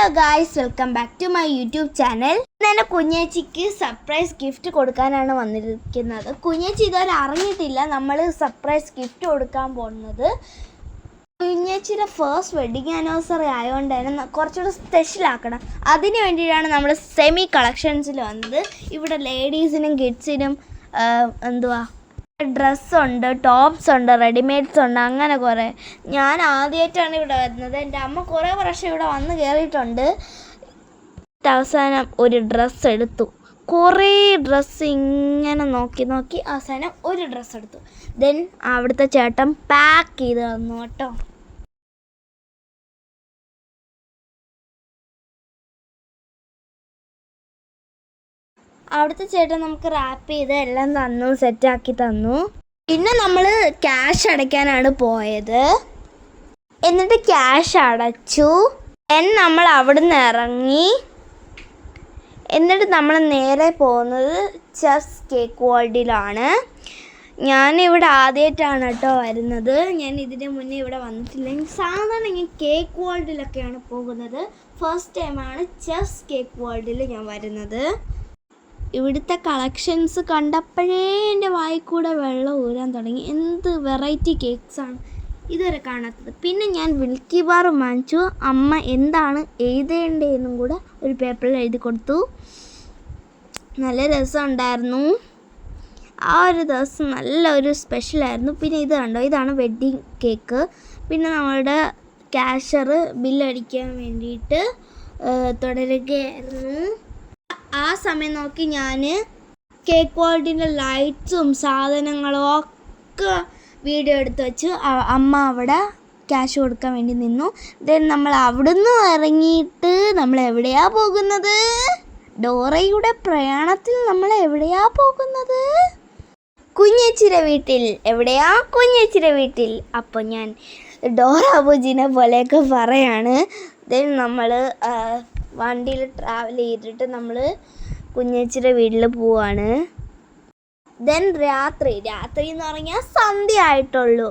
Hello guys, welcome back to my YouTube channel. എൻ്റെ കുഞ്ഞേച്ചിക്ക് surprise gift കൊടുക്കാനാണ് വന്നിരിക്കുന്നത്. കുഞ്ഞേച്ചി ഇതുവരെ അറിഞ്ഞിട്ടില്ല നമ്മൾ സർപ്രൈസ് ഗിഫ്റ്റ് കൊടുക്കാൻ പോകുന്നത്. കുഞ്ഞേച്ചിയുടെ ഫസ്റ്റ് വെഡിങ് ആനിവേഴ്സറി ആയതുകൊണ്ട് തന്നെ കുറച്ചുകൂടെ സ്പെഷ്യൽ ആക്കണം. അതിന് വേണ്ടിയിട്ടാണ് നമ്മൾ സെമി കളക്ഷൻസിൽ വന്നത്. ഇവിടെ ലേഡീസിനും കിഡ്സിനും ഡ്രസ്സുണ്ട്, ടോപ്സ് ഉണ്ട്, റെഡിമെയ്ഡ്സ് ഉണ്ട്, അങ്ങനെ കുറേ. ഞാൻ ആദ്യമായിട്ടാണ് ഇവിടെ വരുന്നത്. എൻ്റെ അമ്മ കുറേ പ്രാവശ്യം ഇവിടെ വന്ന് കയറിയിട്ടുണ്ട്. അവസാനം ഒരു ഡ്രസ്സ് എടുത്തു. കുറേ ഡ്രസ്സ് ഇങ്ങനെ നോക്കി അവസാനം ഒരു ഡ്രസ്സ് എടുത്തു. ദെൻ അവിടുത്തെ ചേട്ടൻ പാക്ക് ചെയ്ത് തന്നു കേട്ടോ. അവിടുത്തെ ചേട്ടൻ നമുക്ക് റാപ്പ് ചെയ്ത് എല്ലാം തന്നു, സെറ്റാക്കി തന്നു. പിന്നെ നമ്മൾ ക്യാഷ് അടയ്ക്കാനാണ് പോയത്. എന്നിട്ട് ക്യാഷ് അടച്ചു. നമ്മൾ അവിടുന്ന് ഇറങ്ങി. എന്നിട്ട് നമ്മൾ നേരെ പോകുന്നത് ചെസ് കേക്ക് വേൾഡിലാണ്. ഞാനിവിടെ ആദ്യമായിട്ടാണ് കേട്ടോ വരുന്നത്. ഞാൻ ഇതിന് മുന്നേ ഇവിടെ വന്നിട്ടില്ല. സാധാരണ ഞാൻ കേക്ക് വേൾഡിലൊക്കെയാണ് പോകുന്നത്. ഫസ്റ്റ് ടൈമാണ് ചെസ് കേക്ക് വേൾഡിൽ ഞാൻ വരുന്നത്. ഇവിടുത്തെ കളക്ഷൻസ് കണ്ടപ്പോഴേ എൻ്റെ വായിക്കൂടെ വെള്ളം ഊരാൻ തുടങ്ങി. എന്ത് വെറൈറ്റി കേക്ക്സാണ് ഇതുവരെ കാണാത്തത്. പിന്നെ ഞാൻ മിൽക്കി ബാർ വാങ്ങിച്ചു. അമ്മ എന്താണ് എഴുതേണ്ടതെന്നും കൂടെ ഒരു പേപ്പറിൽ എഴുതി കൊടുത്തു. നല്ല രസമുണ്ടായിരുന്നു. ആ ഒരു ദിവസം നല്ലൊരു സ്പെഷ്യലായിരുന്നു. പിന്നെ ഇത് കണ്ടോ, ഇതാണ് വെഡ്ഡിങ് കേക്ക്. പിന്നെ നമ്മളുടെ ക്യാഷർ ബില്ലടിക്കാൻ വേണ്ടിയിട്ട് തുടരുകയായിരുന്നു. ആ സമയം നോക്കി ഞാൻ കേക്ക് വേൾഡിൻ്റെ ലൈറ്റ്സും സാധനങ്ങളും ഒക്കെ വീഡിയോ എടുത്ത് വെച്ച് അമ്മ അവിടെ ക്യാഷ് കൊടുക്കാൻ വേണ്ടി നിന്നു. ദെൻ നമ്മൾ അവിടുന്ന് ഇറങ്ങിയിട്ട് നമ്മൾ എവിടെയാണ് പോകുന്നത്? ഡോറയുടെ പ്രയാണത്തിൽ നമ്മൾ എവിടെയാണ് പോകുന്നത്? കുഞ്ഞേച്ചിയുടെ വീട്ടിൽ. എവിടെയാ? കുഞ്ഞേച്ചിയുടെ വീട്ടിൽ. അപ്പോൾ ഞാൻ ഡോറ ബുജിനെ പോലെയൊക്കെ പറയാണ്. ദെൻ നമ്മൾ വണ്ടിയിൽ ട്രാവൽ ചെയ്തിട്ട് നമ്മൾ കുഞ്ഞേച്ചിയുടെ വീട്ടിൽ പോവാണ്. ദെൻ രാത്രി എന്ന് പറഞ്ഞാൽ സന്ധ്യ ആയിട്ടുള്ളൂ.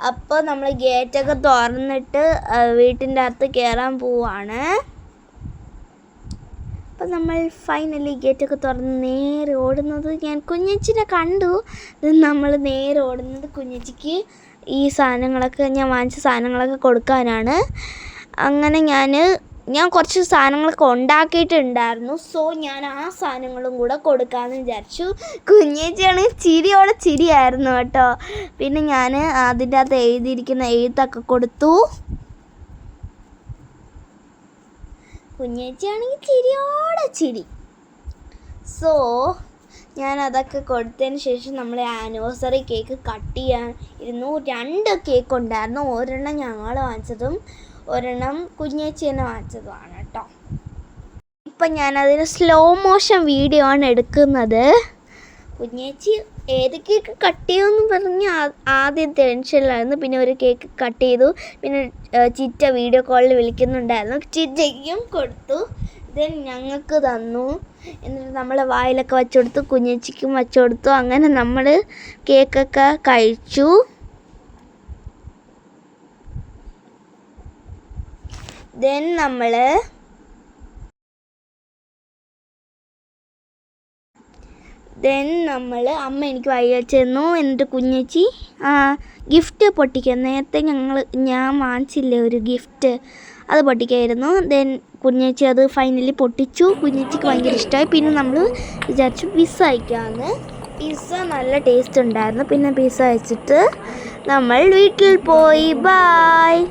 അപ്പോൾ നമ്മൾ ഗേറ്റൊക്കെ തുറന്നിട്ട് വീട്ടിൻ്റെ അകത്ത് കയറാൻ പോവാണ്. അപ്പം നമ്മൾ ഫൈനലി ഗേറ്റൊക്കെ തുറന്ന് നേരെ ഓടുന്നത് ഞാൻ കുഞ്ഞേച്ചിനെ കണ്ടു. നമ്മൾ നേരെ ഓടുന്നത് കുഞ്ഞേച്ചിക്ക് ഈ സാധനങ്ങളൊക്കെ, ഞാൻ വാങ്ങിച്ച സാധനങ്ങളൊക്കെ കൊടുക്കാനാണ്. അങ്ങനെ ഞാൻ കുറച്ച് സാധനങ്ങളൊക്കെ ഉണ്ടാക്കിയിട്ടുണ്ടായിരുന്നു. സോ ഞാൻ ആ സാധനങ്ങളും കൂടെ കൊടുക്കാമെന്ന് വിചാരിച്ചു. കുഞ്ഞേച്ചിയാണെങ്കിൽ ചിരിയായിരുന്നു കേട്ടോ. പിന്നെ ഞാൻ അതിൻ്റെ അകത്ത് എഴുതിയിരിക്കുന്ന എഴുത്തൊക്കെ കൊടുത്തു. കുഞ്ഞേച്ചിയാണെങ്കിൽ ചിരി. സോ ഞാൻ അതൊക്കെ കൊടുത്തതിന് ശേഷം നമ്മൾ ആനിവേഴ്സറി കേക്ക് കട്ട് ചെയ്യാൻ ഇരുന്നു. 2 കേക്ക് ഉണ്ടായിരുന്നു. ഒരെണ്ണം ഞങ്ങൾ വാങ്ങിച്ചതും ഒരെണ്ണം കുഞ്ഞേച്ചി തന്നെ വാങ്ങിച്ചതുമാണ് കേട്ടോ. ഇപ്പം ഞാനതിന് സ്ലോ മോഷൻ വീഡിയോ ആണ് എടുക്കുന്നത്. കുഞ്ഞേച്ചി ഏത് കേക്ക് കട്ട് ചെയ്യുമെന്ന് പറഞ്ഞ് ആദ്യം ടെൻഷനിലായിരുന്നു. പിന്നെ ഒരു കേക്ക് കട്ട് ചെയ്തു. പിന്നെ ചിറ്റ വീഡിയോ കോളിൽ വിളിക്കുന്നുണ്ടായിരുന്നു. ചിറ്റയ്ക്കും കൊടുത്തു. ദെൻ ഞങ്ങൾക്ക് തന്നു. എന്നിട്ട് നമ്മൾ വായിലൊക്കെ വച്ചു കൊടുത്തു, കുഞ്ഞേച്ചിക്കും വച്ചു കൊടുത്തു. അങ്ങനെ നമ്മൾ കേക്കൊക്കെ കഴിച്ചു. ദെൻ നമ്മൾ അമ്മ എനിക്ക് വായി വെച്ച് തന്നു. എന്നിട്ട് കുഞ്ഞേച്ചി ഗിഫ്റ്റ് പൊട്ടിക്കുക. നേരത്തെ ഞാൻ വാങ്ങിച്ചില്ലേ ഒരു ഗിഫ്റ്റ്, അത് പൊട്ടിക്കായിരുന്നു. ദെൻ കുഞ്ഞേച്ചി അത് ഫൈനലി പൊട്ടിച്ചു. കുഞ്ഞേച്ചിക്ക് ഭയങ്കര ഇഷ്ടമായി. പിന്നെ നമ്മൾ വിചാരിച്ചു പിസ്സ കഴിക്കാമെന്ന്. പിസ്സ നല്ല ടേസ്റ്റ് ഉണ്ടായിരുന്നു. പിന്നെ പിസ്സ കഴിച്ചിട്ട് നമ്മൾ വീട്ടിൽ പോയി. ബായ്.